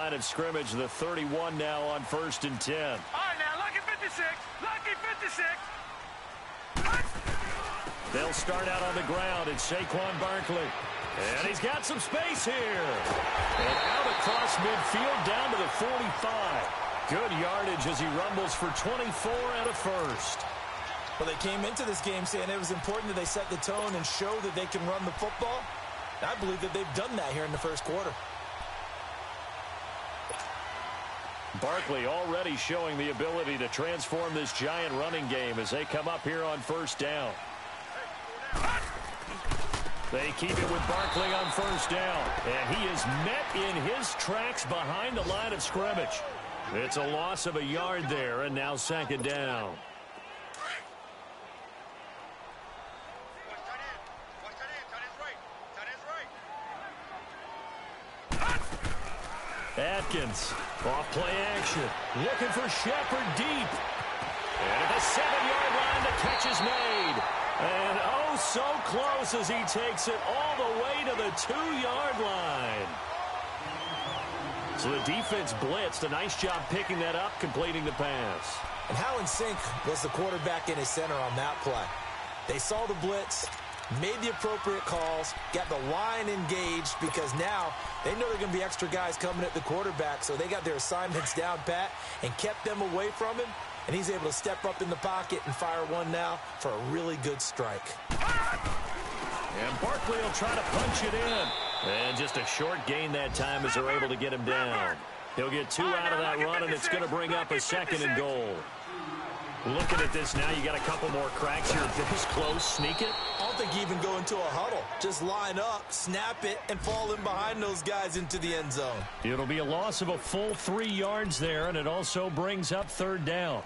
line of scrimmage. The 31 now on 1st and 10. All right, now, lucky 56. Lucky 56. They'll start out on the ground. It's Saquon Barkley. And he's got some space here. And out across midfield down to the 45. Good yardage as he rumbles for 24 and a first. Well, they came into this game saying it was important that they set the tone and show that they can run the football. I believe that they've done that here in the first quarter. Barkley already showing the ability to transform this giant running game as they come up here on 1st down. They keep it with Barkley on 1st down. And he is met in his tracks behind the line of scrimmage. It's a loss of a yard there, and now 2nd down. Atkins, off play action, looking for Shepard deep. And at the 7-yard line, the catch is made. And oh, so close as he takes it all the way to the 2-yard line. So the defense blitzed. A nice job picking that up, completing the pass. And how in sync was the quarterback and his center on that play? They saw the blitz, made the appropriate calls, got the line engaged because now they know there are going to be extra guys coming at the quarterback, so they got their assignments down pat and kept them away from him, and he's able to step up in the pocket and fire one now for a really good strike. And Barkley will try to punch it in. And just a short gain that time as they're able to get him down. He'll get 2 out of that run, and it's going to bring up a 2nd and goal. Looking at this now, you got a couple more cracks here. This close, sneak it. I don't think you even go into a huddle. Just line up, snap it, and fall in behind those guys into the end zone. It'll be a loss of a full 3 yards there, and it also brings up 3rd down.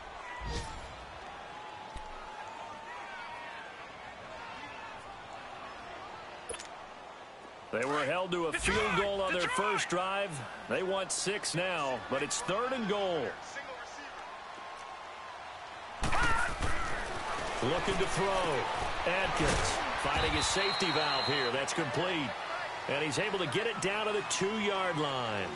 They were held to a field goal on their first drive. They want 6 now, but it's 3rd and goal. Looking to throw. Atkins finding his safety valve here. That's complete. And he's able to get it down to the 2-yard line.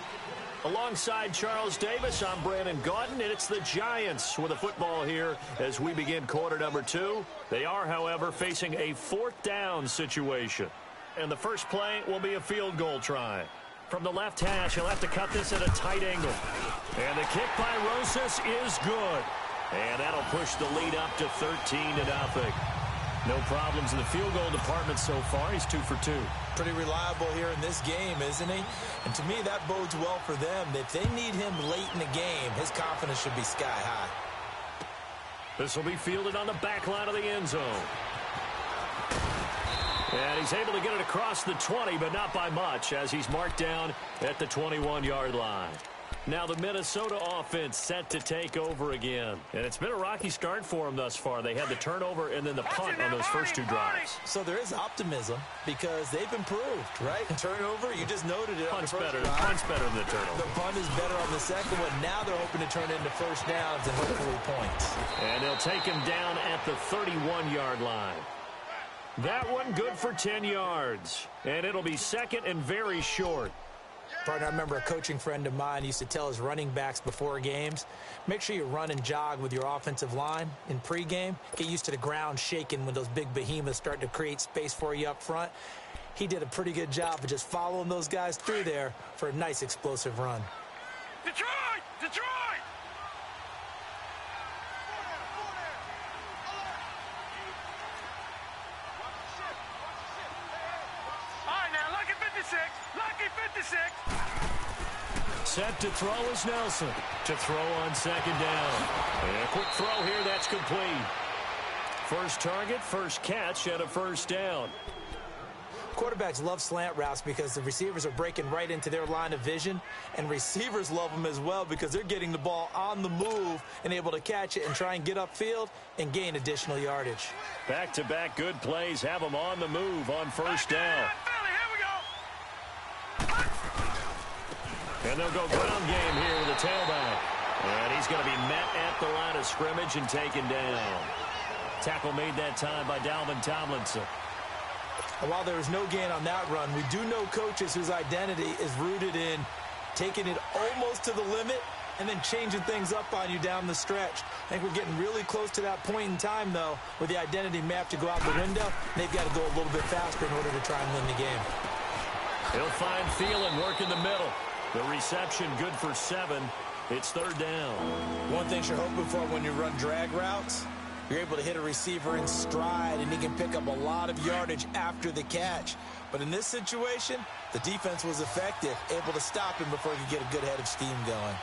Alongside Charles Davis, I'm Brandon Gaudin, and it's the Giants with the football here as we begin quarter number 2. They are, however, facing a 4th down situation. And the first play will be a field goal try. From the left hash, he'll have to cut this at a tight angle. And the kick by Rosas is good. And that'll push the lead up to 13-0. No problems in the field goal department so far. He's 2 for 2. Pretty reliable here in this game, isn't he? And to me, that bodes well for them. If they need him late in the game, his confidence should be sky high. This will be fielded on the back line of the end zone. And he's able to get it across the 20, but not by much, as he's marked down at the 21-yard line. Now the Minnesota offense set to take over again. And it's been a rocky start for them thus far. They had the turnover and then the punt on those first 2 drives. So there is optimism because they've improved, right? Turnover, you just noted it. Punt's better than the turnover. The punt is better on the second one. Now they're hoping to turn it into first downs and hopefully points. And they'll take him down at the 31-yard line. That one good for 10 yards. And it'll be 2nd and very short. Partner, I remember a coaching friend of mine used to tell his running backs before games, make sure you run and jog with your offensive line in pregame. Get used to the ground shaking when those big behemoths start to create space for you up front. He did a pretty good job of just following those guys through there for a nice explosive run. Detroit! Detroit! All right, now, lucky 56. Lucky 56. Set to throw is Nelson. To throw on 2nd down. And a quick throw here, that's complete. First target, first catch, and a 1st down. Quarterbacks love slant routes because the receivers are breaking right into their line of vision, and receivers love them as well because they're getting the ball on the move and able to catch it and try and get upfield and gain additional yardage. Back-to-back good plays have them on the move on 1st down. And they'll go ground game here with the tailback. And he's going to be met at the line of scrimmage and taken down. Tackle made that time by Dalvin Tomlinson. And while there was no gain on that run, we do know coaches whose identity is rooted in taking it almost to the limit and then changing things up on you down the stretch. I think we're getting really close to that point in time, though, where the identity map to go out the window. They've got to go a little bit faster in order to try and win the game. He'll find Thielen work in the middle. The reception good for 7. It's third down. One thing you're hoping for when you run drag routes, you're able to hit a receiver in stride, and he can pick up a lot of yardage after the catch. But in this situation, the defense was effective, able to stop him before he could get a good head of steam going.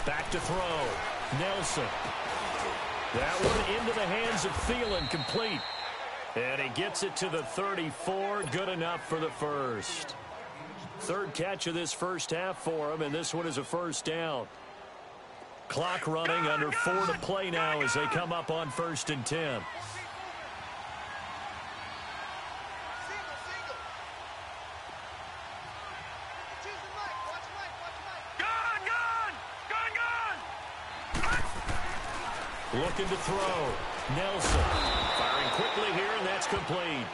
Back to throw. Nelson. That one into the hands of Thielen, complete. And he gets it to the 34. Good enough for the first. Third catch of this first half for him, and this one is a first down. Clock running, under 4 to play now as they come up on 1st and 10. Looking to throw. Nelson firing quickly here, and that's complete.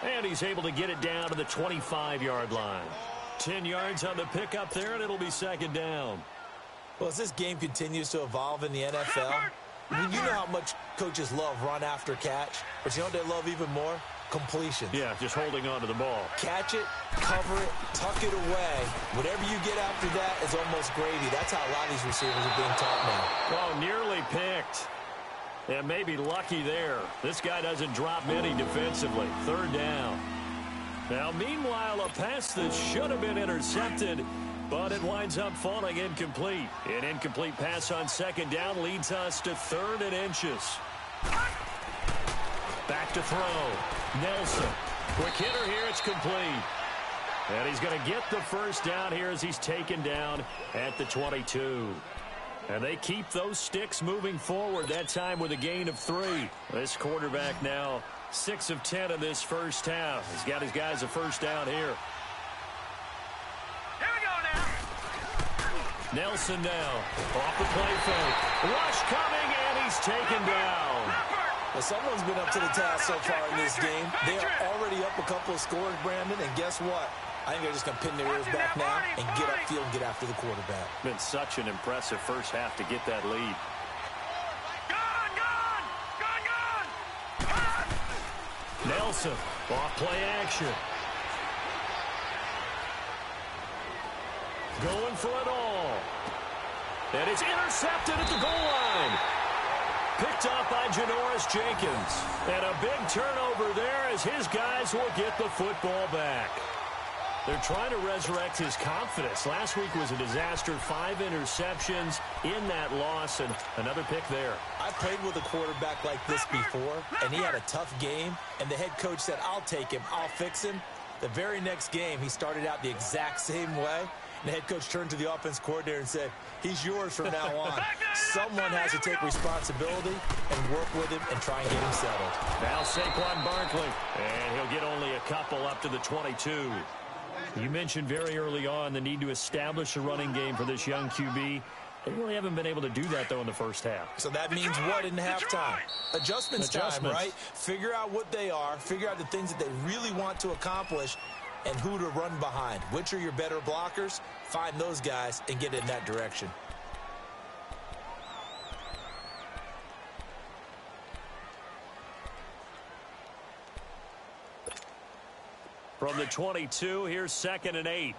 And he's able to get it down to the 25-yard line. 10 yards on the pickup there, and it'll be second down. Well, as this game continues to evolve in the NFL, I mean, you know how much coaches love run after catch, but you know what they love even more? Completion. Yeah, just holding on to the ball. Catch it, cover it, tuck it away. Whatever you get after that is almost gravy. That's how a lot of these receivers are being taught now. Oh, nearly picked. And maybe lucky there. This guy doesn't drop many defensively. Third down. Now, meanwhile, a pass that should have been intercepted, but it winds up falling incomplete. An incomplete pass on second down leads us to 3rd and inches. Back to throw. Nelson. Quick hitter here. It's complete. And he's going to get the first down here as he's taken down at the 22. And they keep those sticks moving forward, that time with a gain of 3. This quarterback now 6 of 10 in this first half. He's got his guys a first down here. Here we go now. Nelson now. Off the play fake. Rush coming, and he's taken down. Well, someone's been up to the task so far in this game. They are already up a couple of scores, Brandon, and guess what? I think they're just going to pin their ears back now and get upfield and get after the quarterback. Been such an impressive first half to get that lead. Nelson, off play action. Going for it all. And it's intercepted at the goal line. Picked off by Janoris Jenkins. And a big turnover there as his guys will get the football back. They're trying to resurrect his confidence. Last week was a disaster. 5 interceptions in that loss, and another pick there. I played with a quarterback like this before, and he had a tough game, and the head coach said, I'll take him, I'll fix him. The very next game, he started out the exact same way. And the head coach turned to the offense coordinator and said, he's yours from now on. Someone has to take responsibility and work with him and try and get him settled. Now Saquon Barkley, and he'll get only a couple up to the 22. You mentioned very early on the need to establish a running game for this young QB. They really haven't been able to do that, though, in the first half. So that means what in halftime? Adjustments time, right? Figure out what they are, figure out the things that they really want to accomplish, and who to run behind. Which are your better blockers? Find those guys and get in that direction. From the 22, here's 2nd and 8.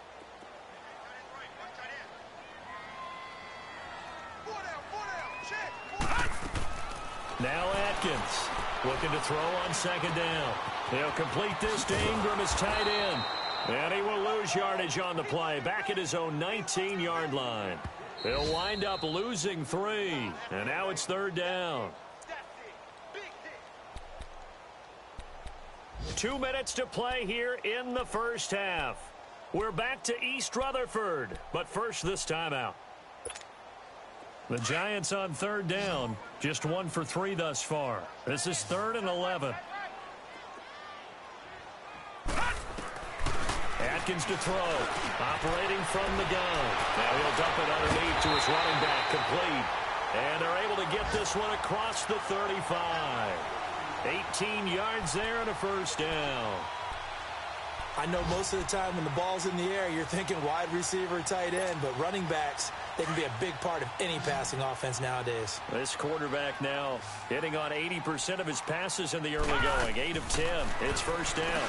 Now Atkins looking to throw on second down. He'll complete this to Ingram as tight end. And he will lose yardage on the play. Back at his own 19-yard line. He'll wind up losing 3. And now it's 3rd down. 2 minutes to play here in the first half. We're back to East Rutherford, but first this timeout. The Giants on 3rd down, just 1 for 3 thus far. This is 3rd and 11. Atkins to throw, operating from the gun. Now he'll dump it underneath to his running back, complete. And they're able to get this one across the 35. 18 yards there and a first down. I know most of the time when the ball's in the air, you're thinking wide receiver, tight end, but running backs, they can be a big part of any passing offense nowadays. This quarterback now hitting on 80% of his passes in the early going. 8 of 10. It's first down.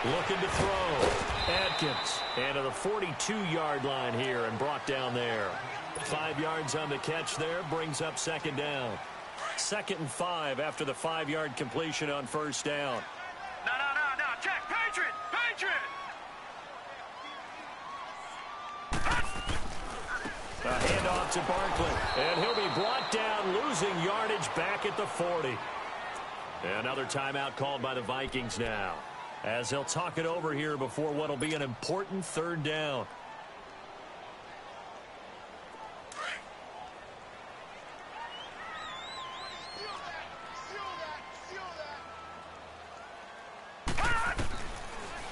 Looking to throw. Adkins. And to the 42-yard line here and brought down there. 5 yards on the catch there. Brings up second down. 2nd and 5 after the 5-yard completion on first down. No. Check. Patriot. A handoff to Barkley. And he'll be brought down, losing yardage back at the 40. Another timeout called by the Vikings now, as they'll talk it over here before what will be an important third down.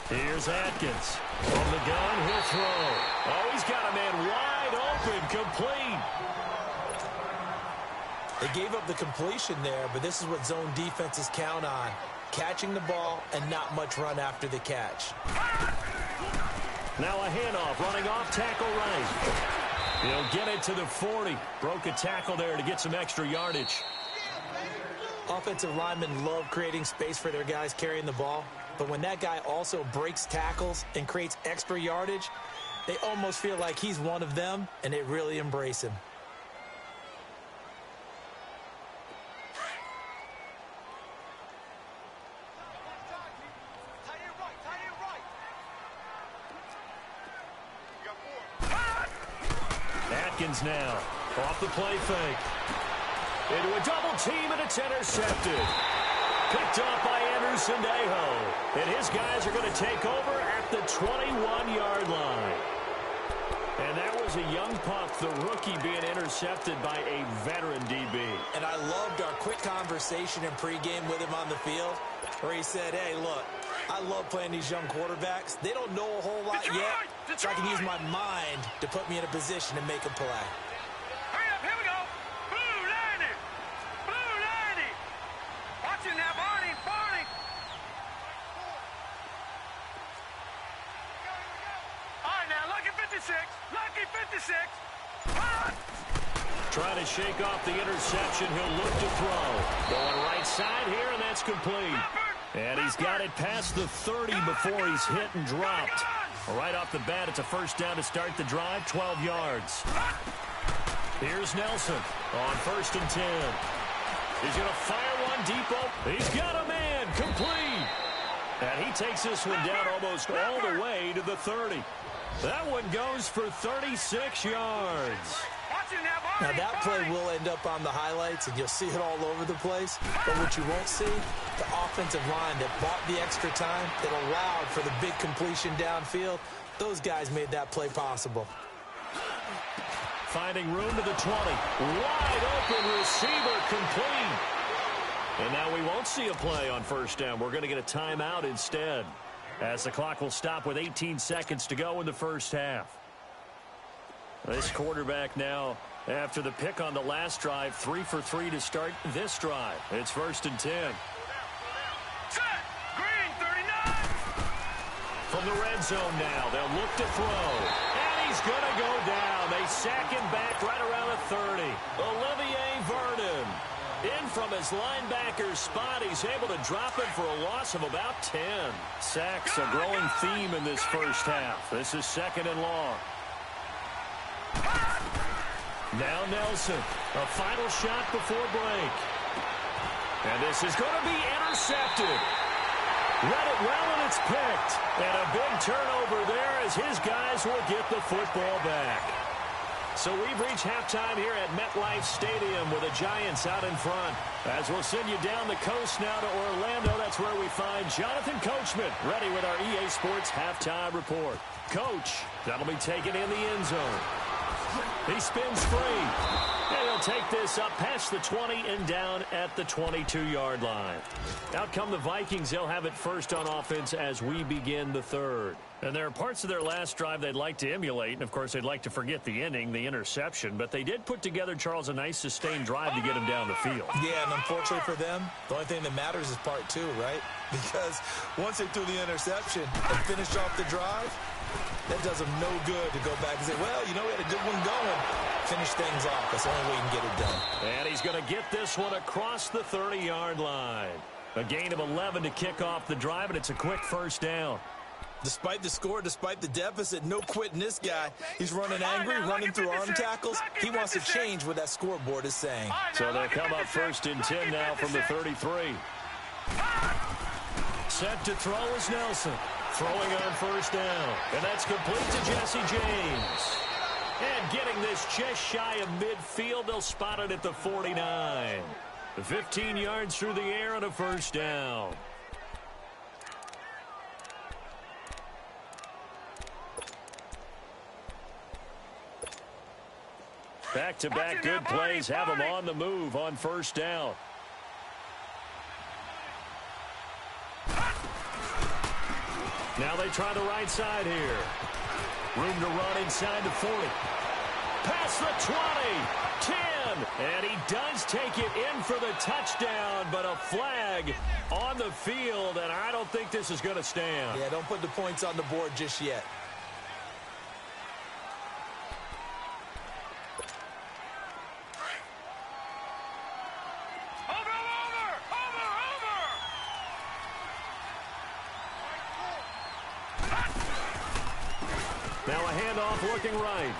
Here's Atkins. From the gun, he'll throw. Oh, he's got a man wide open, complete. They gave up the completion there, but this is what zone defenses count on. Catching the ball and not much run after the catch. Now a handoff, running off tackle right. He'll get it to the 40. Broke a tackle there to get some extra yardage. Offensive linemen love creating space for their guys carrying the ball, but when that guy also breaks tackles and creates extra yardage, they almost feel like he's one of them, and they really embrace him. Atkins now off the play fake. Into a double team, and it's intercepted. Picked off by Anderson-Dejo. And his guys are going to take over at the 21-yard line. And that was a young pup, the rookie, being intercepted by a veteran DB. And I loved our quick conversation in pregame with him on the field, where he said, hey, look, I love playing these young quarterbacks. They don't know a whole lot yet, so I can use my mind to put me in a position to make a play. Hurry up, here we go. Blue Lightning. Watch it now, Barney. All right, now, lucky 56. Trying to shake off the interception. He'll look to throw. Going right side here, and that's complete. And he's got it past the 30 before he's hit and dropped. Right off the bat, it's a first down to start the drive, 12 yards. Here's Nelson on 1st and 10. He's going to fire one deep open. He's got a man, complete. And he takes this one down almost all the way to the 30. That one goes for 36 yards. Now, that play will end up on the highlights, and you'll see it all over the place. But what you won't see, the offensive line that bought the extra time, that allowed for the big completion downfield, those guys made that play possible. Finding room to the 20. Wide open receiver, complete. And now we won't see a play on first down. We're going to get a timeout instead, as the clock will stop with 18 seconds to go in the first half. This quarterback now, after the pick on the last drive, 3 for 3 to start this drive. It's 1st and 10. Set. Green, 39. From the red zone now, they'll look to throw. And he's going to go down. They sack him back right around the 30. Olivier Vernon. In from his linebacker spot, he's able to drop him for a loss of about 10. Sacks, a growing theme in this first half. This is 2nd and long. Now Nelson, a final shot before break. And this is going to be intercepted. Read it well, and it's picked. And a big turnover there as his guys will get the football back. So we've reached halftime here at MetLife Stadium with the Giants out in front. As we'll send you down the coast now to Orlando, that's where we find Jonathan Coachman ready with our EA Sports halftime report. Coach, that'll be taken in the end zone. He spins free. And he'll take this up past the 20 and down at the 22-yard line. Out come the Vikings. They'll have it first on offense as we begin the third. And there are parts of their last drive they'd like to emulate, and, of course, they'd like to forget the inning, the interception. But they did put together, Charles, a nice sustained drive to get him down the field. Yeah, and unfortunately for them, the only thing that matters is part two, right? Because once they threw the interception and finished off the drive, that does them no good to go back and say, well, you know, we had a good one going. Finish things off. That's the only way you can get it done. And he's going to get this one across the 30-yard line. A gain of 11 to kick off the drive, and it's a quick first down. Despite the score, despite the deficit, no quitting this guy. He's running angry, running through arm tackles. He wants to change what that scoreboard is saying. So they'll come up 1st and 10 now from the 33. Set to throw is Nelson. Throwing on first down. And that's complete to Jesse James. And getting this just shy of midfield, they'll spot it at the 49. 15 yards through the air on a first down. Back-to-back good plays have them on the move on first down. Now they try the right side here. Room to run inside the 40. Past the 20. 10. And he does take it in for the touchdown, but a flag on the field, and I don't think this is going to stand. Yeah, don't put the points on the board just yet. Now a handoff looking right.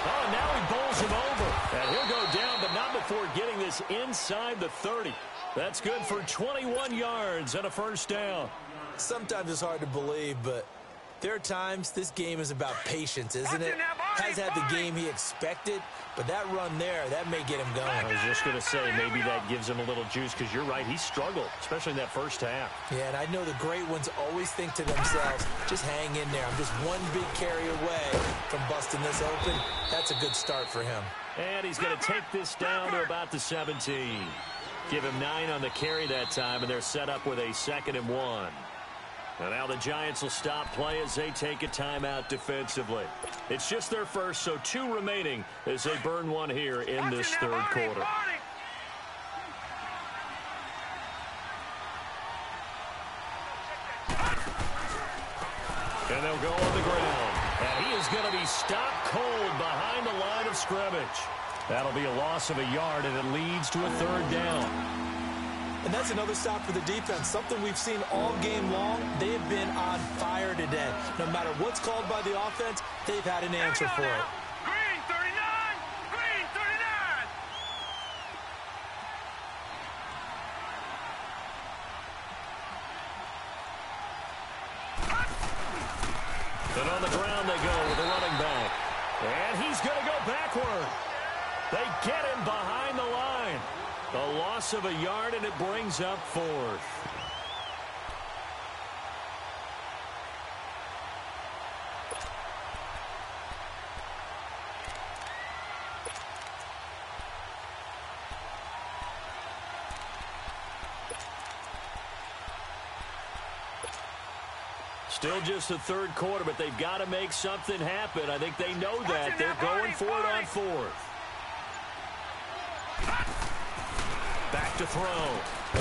Oh, now he bowls him over. And he'll go down, but not before getting this inside the 30. That's good for 21 yards and a first down. Sometimes it's hard to believe, but there are times this game is about patience, isn't it? Has had the game he expected, but that run there, that may get him going. I was just going to say, maybe that gives him a little juice, because you're right, he struggled, especially in that first half. Yeah, and I know the great ones always think to themselves, just hang in there. I'm just one big carry away from busting this open. That's a good start for him. And he's going to take this down to about the 17. Give him 9 on the carry that time, and they're set up with a 2nd and 1. And now the Giants will stop play as they take a timeout defensively. It's just their first, so 2 remaining as they burn one here in this third quarter. And they'll go on the ground. And he is going to be stopped cold behind the line of scrimmage. That'll be a loss of a yard, and it leads to a 3rd down. And that's another stop for the defense, something we've seen all game long. They have been on fire today. No matter what's called by the offense, they've had an answer for it. Green 39! Green 39! And on the ground they go with the running back. And he's going to go backward. They get him behind the line. A loss of a yard, and it brings up 4th. Still just the third quarter, but they've got to make something happen. I think they know that. They're going for it on 4th. Back to throw.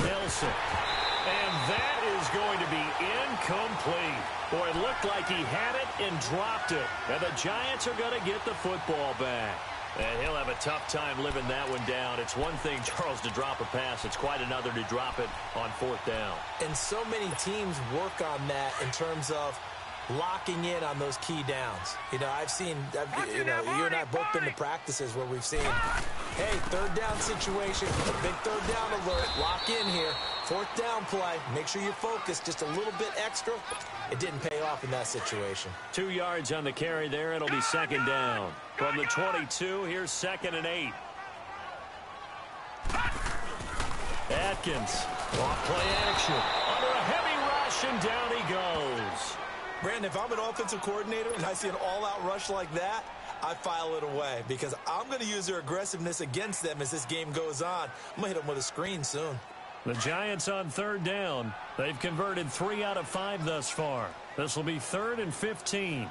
Nelson. And that is going to be incomplete. Boy, it looked like he had it and dropped it. And the Giants are going to get the football back. And he'll have a tough time living that one down. It's one thing, Charles, to drop a pass. It's quite another to drop it on 4th down. And so many teams work on that in terms of locking in on those key downs. You know, I've seen, you know, you and I have both been to practices where we've seen, hey, 3rd down situation, a big 3rd down alert, lock in here, 4th down play, make sure you focus just a little bit extra. It didn't pay off in that situation. 2 yards on the carry there. It'll be 2nd down. From the 22, here's 2nd and 8. Atkins, off play action, under a heavy rush, and down he goes. Brandon, if I'm an offensive coordinator and I see an all-out rush like that, I file it away because I'm going to use their aggressiveness against them as this game goes on. I'm going to hit them with a screen soon. The Giants on third down. They've converted 3 out of 5 thus far. This will be 3rd and 15.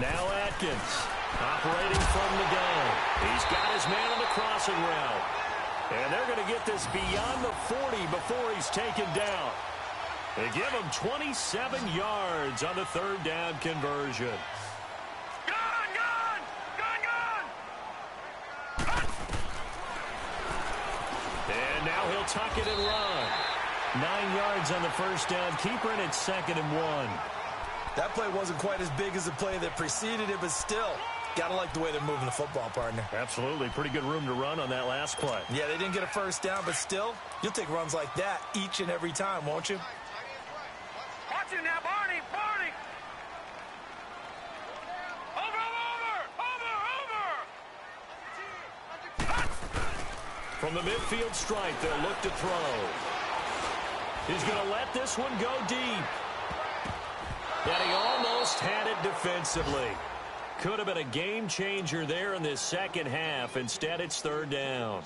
Now Atkins, operating from the gun. He's got his man on the crossing route. And they're going to get this beyond the 40 before he's taken down. They give him 27 yards on the 3rd down conversion. And now he'll tuck it and run. 9 yards on the 1st down. Keeper, and it's 2nd and 1. That play wasn't quite as big as the play that preceded it, but still, got to like the way they're moving the football, partner. Absolutely. Pretty good room to run on that last play. Yeah, they didn't get a 1st down, but still, you'll take runs like that each and every time, won't you? Watch it now, Barney! Barney! Over! From the midfield stripe, they'll look to throw. He's going to let this one go deep. And he almost had it defensively. Could have been a game changer there in this second half. Instead, it's 3rd down.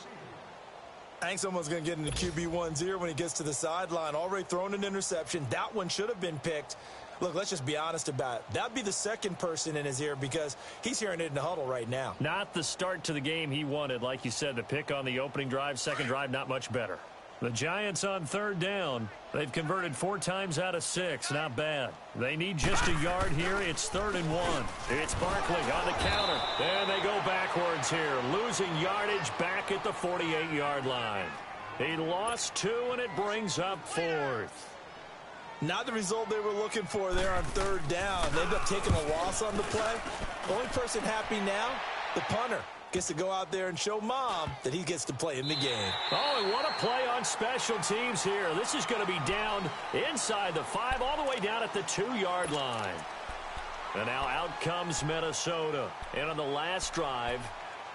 I think someone's going to get into QB1's ear when he gets to the sideline. Already thrown an interception. That one should have been picked. Look, let's just be honest about it. That'd be the second person in his ear because he's hearing it in the huddle right now. Not the start to the game he wanted. Like you said, the pick on the opening drive, second drive, not much better. The Giants on 3rd down. They've converted 4 times out of 6. Not bad. They need just a yard here. It's 3rd and 1. It's Barkley on the counter. And they go backwards here. Losing yardage back at the 48-yard line. He lost 2, and it brings up 4th. Not the result they were looking for there on 3rd down. They ended up taking a loss on the play. The only person happy now, the punter. Gets to go out there and show Mom that he gets to play in the game. Oh, and what a play on special teams here. This is going to be down inside the 5, all the way down at the 2-yard line. And now out comes Minnesota. And on the last drive,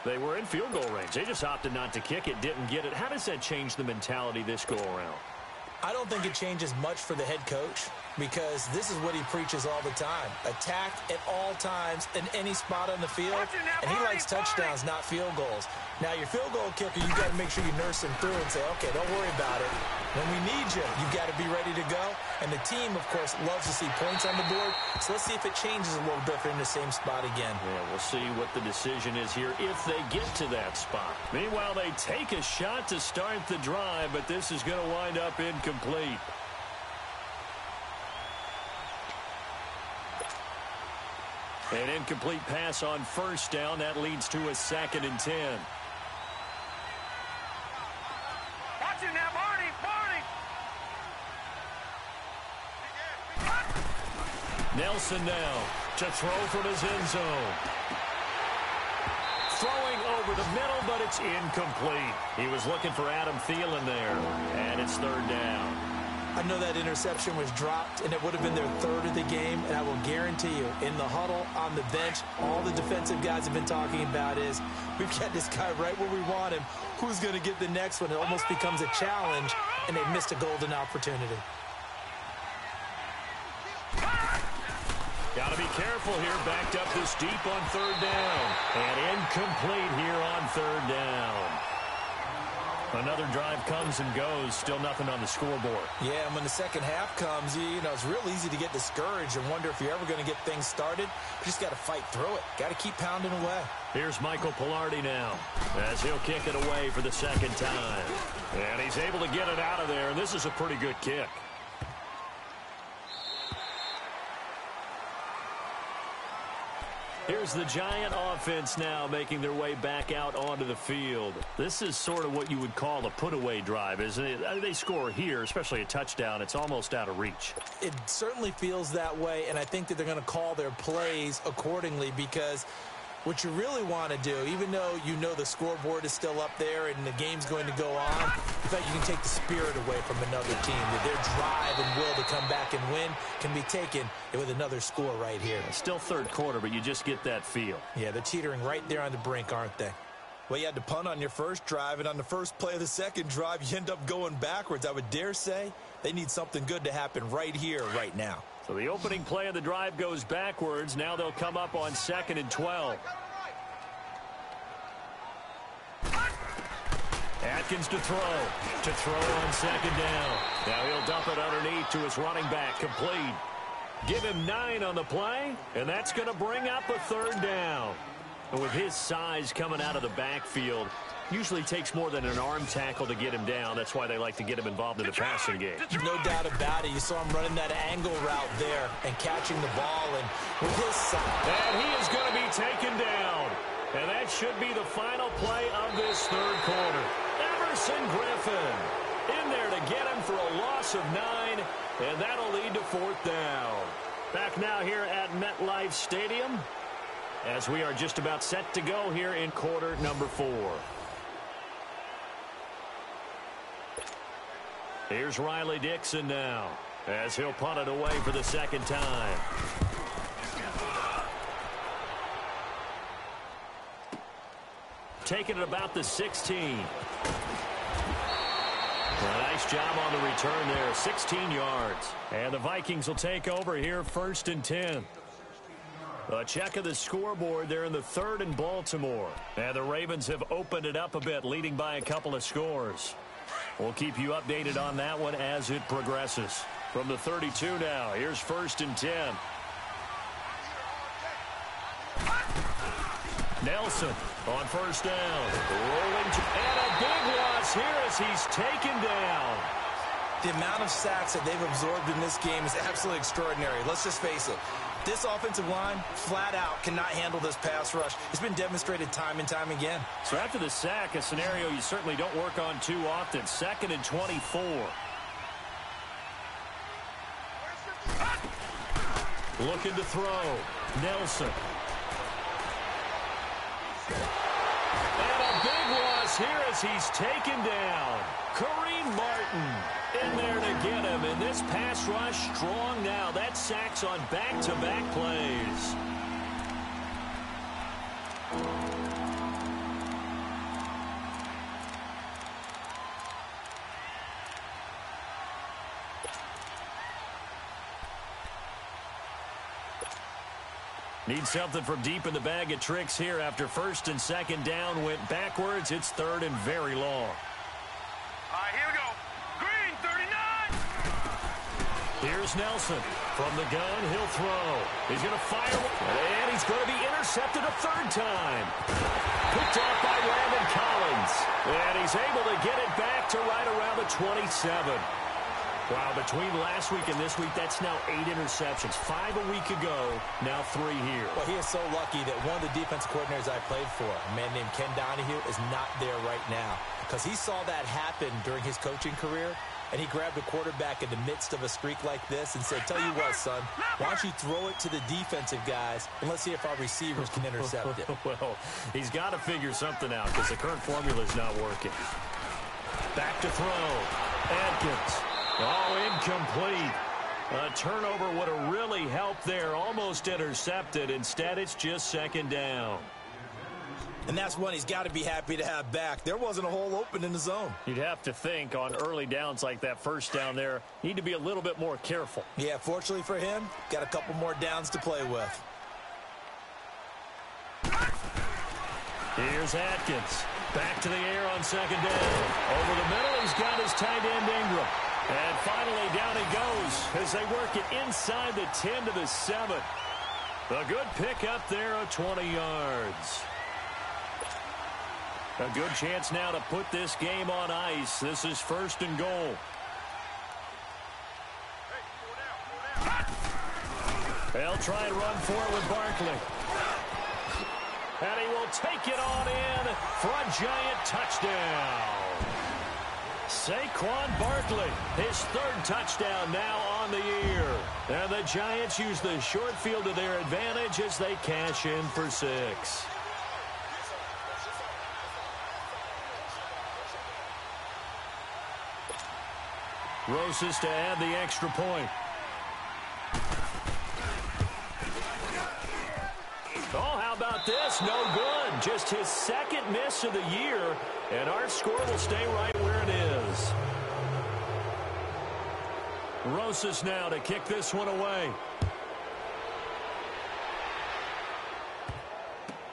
they were in field goal range. They just opted not to kick it, didn't get it. How does that change the mentality this go-around? I don't think it changes much for the head coach because this is what he preaches all the time. Attack at all times in any spot on the field, and he likes touchdowns, not field goals. Now, your field goal kicker, you got to make sure you nurse him through and say, okay, don't worry about it. When we need you, you've got to be ready to go. And the team, of course, loves to see points on the board. So let's see if it changes a little bit if they're in the same spot again. Yeah, we'll see what the decision is here if they get to that spot. Meanwhile, they take a shot to start the drive, but this is going to wind up incomplete. An incomplete pass on 1st down. That leads to a 2nd and 10. Watch it now, Barney! Barney! Nelson now to throw from his end zone. Throwing over the middle, but it's incomplete. He was looking for Adam Thielen there, and it's 3rd down. I know that interception was dropped, and it would have been their 3rd of the game, and I will guarantee you, in the huddle, on the bench, all the defensive guys have been talking about is, we've got this guy right where we want him. Who's going to get the next one? It almost becomes a challenge, and they missed a golden opportunity. Got to be careful here, backed up this deep on 3rd down. And incomplete here on 3rd down. Another drive comes and goes, still nothing on the scoreboard. Yeah, and when the second half comes, you know, it's real easy to get discouraged and wonder if you're ever going to get things started. You just got to fight through it. Got to keep pounding away. Here's Michael Pilardi now, as he'll kick it away for the 2nd time. And he's able to get it out of there, and this is a pretty good kick. Here's the Giant offense now making their way back out onto the field. This is sort of what you would call a put-away drive, isn't it? They score here, especially a touchdown. It's almost out of reach. It certainly feels that way, and I think that they're going to call their plays accordingly because what you really want to do, even though you know the scoreboard is still up there and the game's going to go on, in fact, you can take the spirit away from another team. That their drive and will to come back and win can be taken with another score right here. Still 3rd quarter, but you just get that feel. Yeah, they're teetering right there on the brink, aren't they? Well, you had to punt on your first drive, and on the first play of the second drive, you end up going backwards. I would dare say they need something good to happen right here, right now. So the opening play of the drive goes backwards. Now they'll come up on 2nd and 12. Atkins to throw on second down. Now he'll dump it underneath to his running back, complete. Give him 9 on the play, and that's going to bring up a third down. And with his size coming out of the backfield, usually takes more than an arm tackle to get him down. That's why they like to get him involved in the passing game. No doubt about it. You saw him running that angle route there and catching the ball. And with his size. And he is going to be taken down. And that should be the final play of this third quarter. Everson Griffin in there to get him for a loss of 9. And that'll lead to fourth down. Back now here at MetLife Stadium as we are just about set to go here in quarter number 4. Here's Riley Dixon now as he'll punt it away for the second time. Taking it about the 16. Nice job on the return there, 16 yards. And the Vikings will take over here, 1st and 10. A check of the scoreboard there in the 3rd and Baltimore. And the Ravens have opened it up a bit, leading by a couple of scores. We'll keep you updated on that one as it progresses. From the 32 now, here's 1st and 10. Nelson on first down. Rolling and a big loss here as he's taken down. The amount of sacks that they've absorbed in this game is absolutely extraordinary. Let's just face it. This offensive line, flat out, cannot handle this pass rush. It's been demonstrated time and time again. So after the sack, a scenario you certainly don't work on too often. 2nd and 24. Looking to throw. Nelson. And a big loss here as he's taken down. Kareem Martin in there to get him. And this pass rush strong now. That sacks on back-to-back plays. Need something from deep in the bag of tricks here after 1st and 2nd down went backwards. It's 3rd and very long. All right, here we go. Green, 39. Here's Nelson. From the gun, he'll throw. He's going to fire. And he's going to be intercepted a 3rd time. Picked off by Landon Collins. And he's able to get it back to right around the 27. Wow, between last week and this week, that's now 8 interceptions. 5 a week ago, now 3 here. Well, he is so lucky that one of the defensive coordinators I played for, a man named Ken Donahue, is not there right now. Because he saw that happen during his coaching career, and he grabbed a quarterback in the midst of a streak like this and said, tell you what, son, why don't you throw it to the defensive guys, and let's see if our receivers can intercept it. Well, he's got to figure something out because the current formula is not working. Back to throw. Atkins. Oh, incomplete. A turnover would have really helped there. Almost intercepted. Instead, it's just 2nd down. And that's one he's got to be happy to have back. There wasn't a hole open in the zone. You'd have to think on early downs like that 1st down there, need to be a little bit more careful. Yeah, fortunately for him, got a couple more downs to play with. Here's Atkins. Back to the air on 2nd down. Over the middle, he's got his tight end Ingram. And finally, down he goes as they work it inside the 10 to the 7. A good pick up there of 20 yards. A good chance now to put this game on ice. This is 1st and goal. They'll try and run for it with Barkley. And he will take it on in for a giant touchdown. Saquon Barkley, his 3rd touchdown now on the year. And the Giants use the short field to their advantage as they cash in for 6. Rosas to add the extra point. Oh, how about this? No good. Just his 2nd miss of the year, and our score will stay right where it is. Rosas now to kick this one away.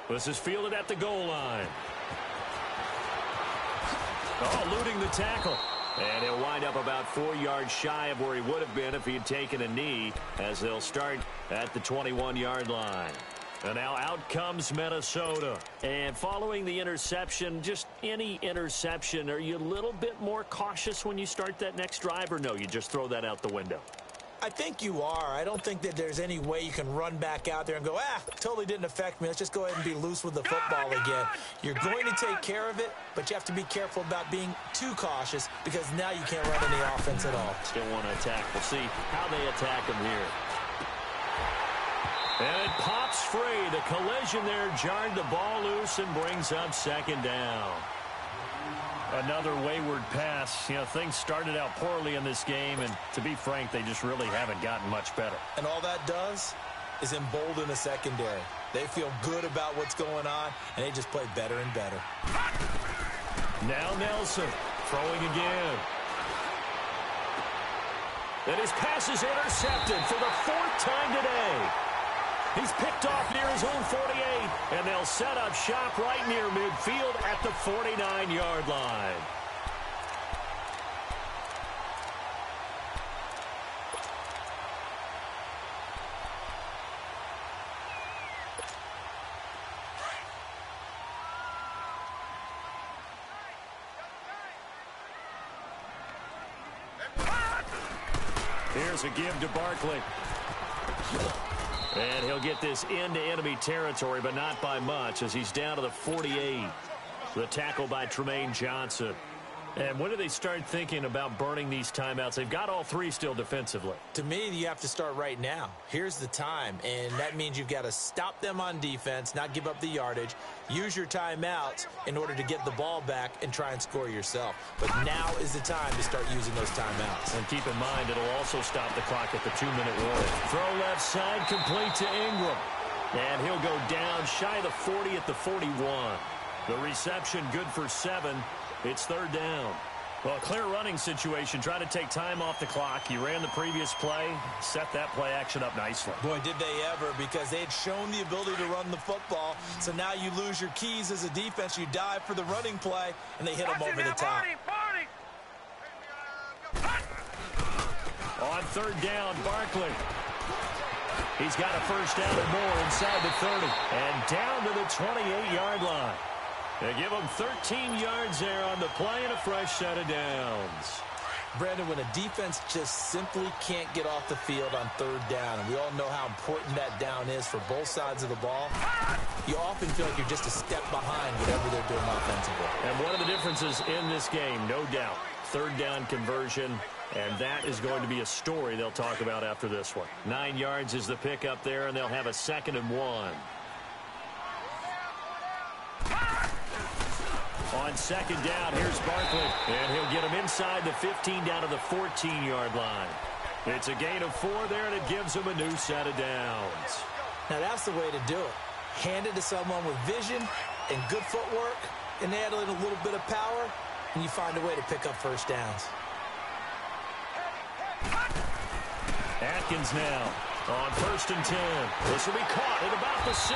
This is fielded at the goal line. Oh, eluding the tackle. And he'll wind up about 4 yards shy of where he would have been if he had taken a knee, as they'll start at the 21-yard line. And now out comes Minnesota. And following the interception, just any interception, are you a little bit more cautious when you start that next drive, or no, you just throw that out the window? I think you are. I don't think that there's any way you can run back out there and go, totally didn't affect me. Let's just go ahead and be loose with the football again. You're going to take care of it, but you have to be careful about being too cautious, because now you can't run any offense at all. Still want to attack. We'll see how they attack him here. And it pops free. The collision there jarred the ball loose and brings up second down. Another wayward pass. You know, things started out poorly in this game, and to be frank, they just really haven't gotten much better. And all that does is embolden the secondary. They feel good about what's going on, and they just play better and better. Now Nelson throwing again. And his pass is intercepted for the 4th time today. He's picked off near his own 48, and they'll set up shop right near midfield at the 49-yard line. Here's a give to Barkley. And he'll get this into enemy territory, but not by much, as he's down to the 48. The tackle by Tremaine Johnson. And when do they start thinking about burning these timeouts? They've got all 3 still defensively. To me, you have to start right now. Here's the time, and that means you've got to stop them on defense, not give up the yardage, use your timeouts in order to get the ball back and try and score yourself. But now is the time to start using those timeouts. And keep in mind, it'll also stop the clock at the 2-minute warning. Throw left side, complete to Ingram. And he'll go down shy of the 40 at the 41. The reception good for 7. It's 3rd down. Well, clear running situation. Try to take time off the clock. You ran the previous play, set that play action up nicely. Boy, did they ever, because they had shown the ability to run the football. So now you lose your keys as a defense. You dive for the running play, and they hit them over the top. On 3rd down, Barkley. He's got a first down or more inside the 30. And down to the 28-yard line. They give him 13 yards there on the play and a fresh set of downs. Brandon, when a defense just simply can't get off the field on 3rd down, and we all know how important that down is for both sides of the ball, you often feel like you're just a step behind whatever they're doing offensively. And one of the differences in this game, no doubt, 3rd down conversion, and that is going to be a story they'll talk about after this one. 9 yards is the pickup there, and they'll have a 2nd and 1. On 2nd down, here's Barkley, and he'll get him inside the 15 down to the 14-yard line. It's a gain of 4 there, and it gives him a new set of downs. Now, that's the way to do it. Hand it to someone with vision and good footwork, and add in a little bit of power, and you find a way to pick up first downs. Atkins now on 1st and 10. This will be caught at about the 6.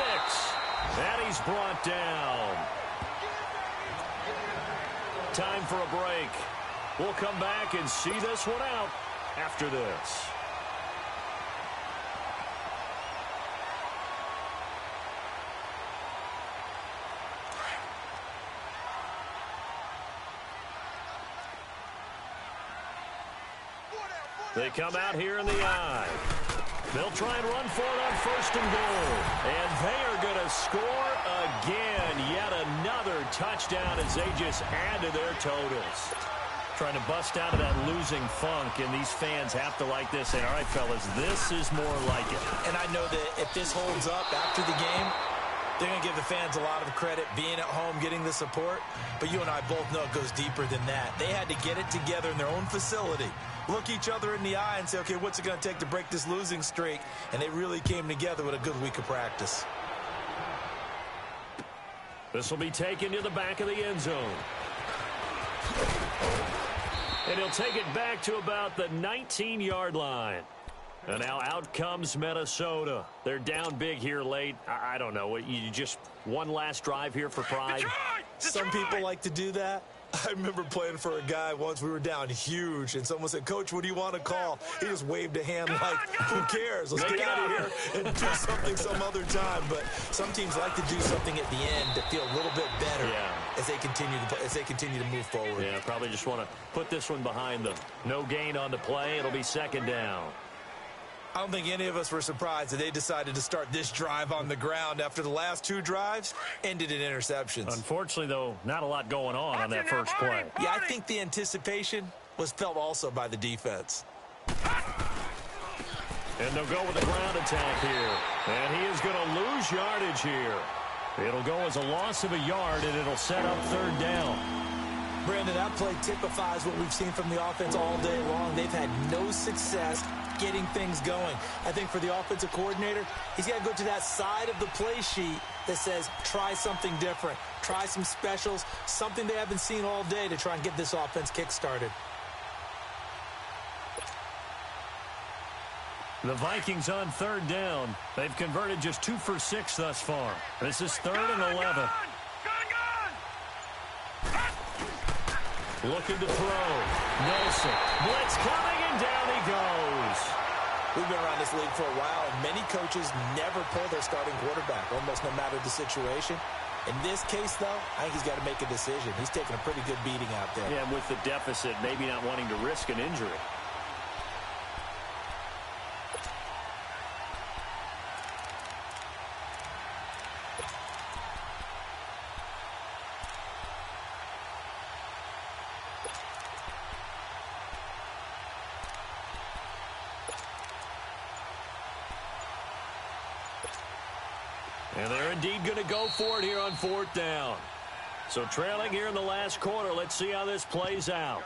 And he's brought down. Time for a break. We'll come back and see this one out after this. They come out here in the eye. They'll try and run for it on 1st and goal. And they are going to score again. Yet another touchdown as they just add to their totals. Trying to bust out of that losing funk, and these fans have to like this. And all right, fellas, this is more like it. And I know that if this holds up after the game, they're going to give the fans a lot of credit being at home, getting the support. But you and I both know it goes deeper than that. They had to get it together in their own facility, look each other in the eye and say, okay, what's it going to take to break this losing streak? And they really came together with a good week of practice. This will be taken to the back of the end zone. And he'll take it back to about the 19-yard line. And now out comes Minnesota. They're down big here late. I don't know. You just one last drive here for pride? Some people like to do that. I remember playing for a guy once. We were down huge, and someone said, "Coach, what do you want to call?" He just waved a hand like, "Who cares? Let's get out of here and do something some other time." But some teams like to do something at the end to feel a little bit better as they continue to move forward. Yeah, probably just want to put this one behind them. No gain on the play. It'll be second down. I don't think any of us were surprised that they decided to start this drive on the ground after the last two drives ended in interceptions. Unfortunately, though, not a lot going on that first play. Yeah, I think the anticipation was felt also by the defense. And they'll go with the ground attack here. And he is going to lose yardage here. It'll go as a loss of a yard, and it'll set up third down. Brandon, that play typifies what we've seen from the offense all day long. They've had no success getting things going. I think for the offensive coordinator, he's got to go to that side of the play sheet that says, try something different. Try some specials, something they haven't seen all day to try and get this offense kick-started. The Vikings on third down. They've converted just 2 for 6 thus far. This is 3rd and 11. Looking to throw. Nelson. Blitz coming, and down he goes. We've been around this league for a while, and many coaches never pull their starting quarterback, almost no matter the situation. In this case, though, I think he's got to make a decision. He's taking a pretty good beating out there. Yeah, with the deficit, maybe not wanting to risk an injury. And they're indeed going to go for it here on 4th down. So trailing here in the last quarter. Let's see how this plays out.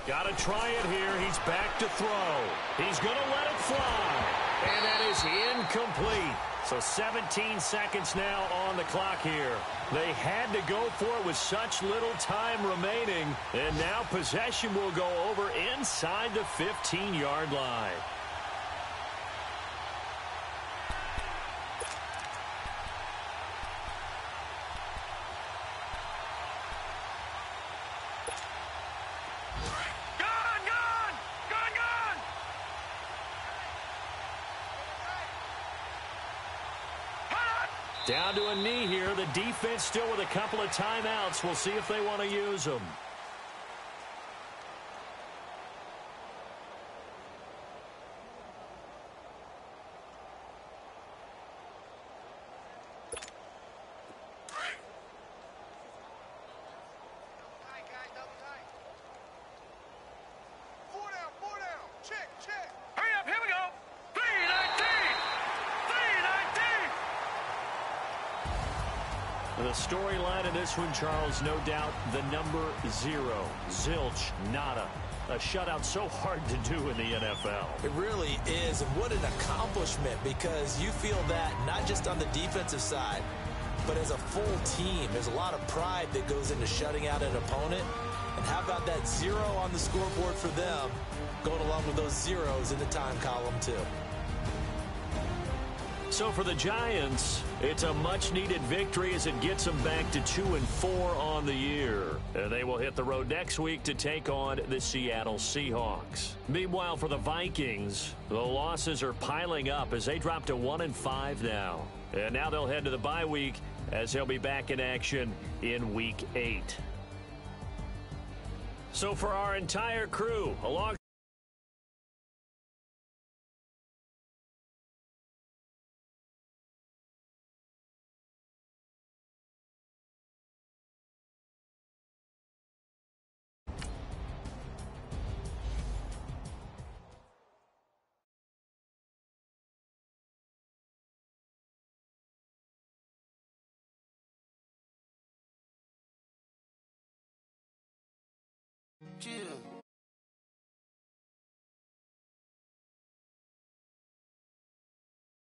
Got to try it here. He's back to throw. He's going to let it fly. And that is incomplete. So 17 seconds now on the clock here. They had to go for it with such little time remaining. And now possession will go over inside the 15-yard line. Down to a knee here. The defense still with a couple of timeouts. We'll see if they want to use them. The storyline of this one, Charles, no doubt the number 0. Zilch, nada. A shutout so hard to do in the NFL. It really is, and what an accomplishment, because you feel that not just on the defensive side, but as a full team. There's a lot of pride that goes into shutting out an opponent. And how about that 0 on the scoreboard for them, going along with those zeros in the time column, too. So for the Giants, it's a much-needed victory as it gets them back to 2-4 on the year. And they will hit the road next week to take on the Seattle Seahawks. Meanwhile, for the Vikings, the losses are piling up as they drop to 1-5 now. And now they'll head to the bye week as they'll be back in action in Week 8. So for our entire crew, along Chill.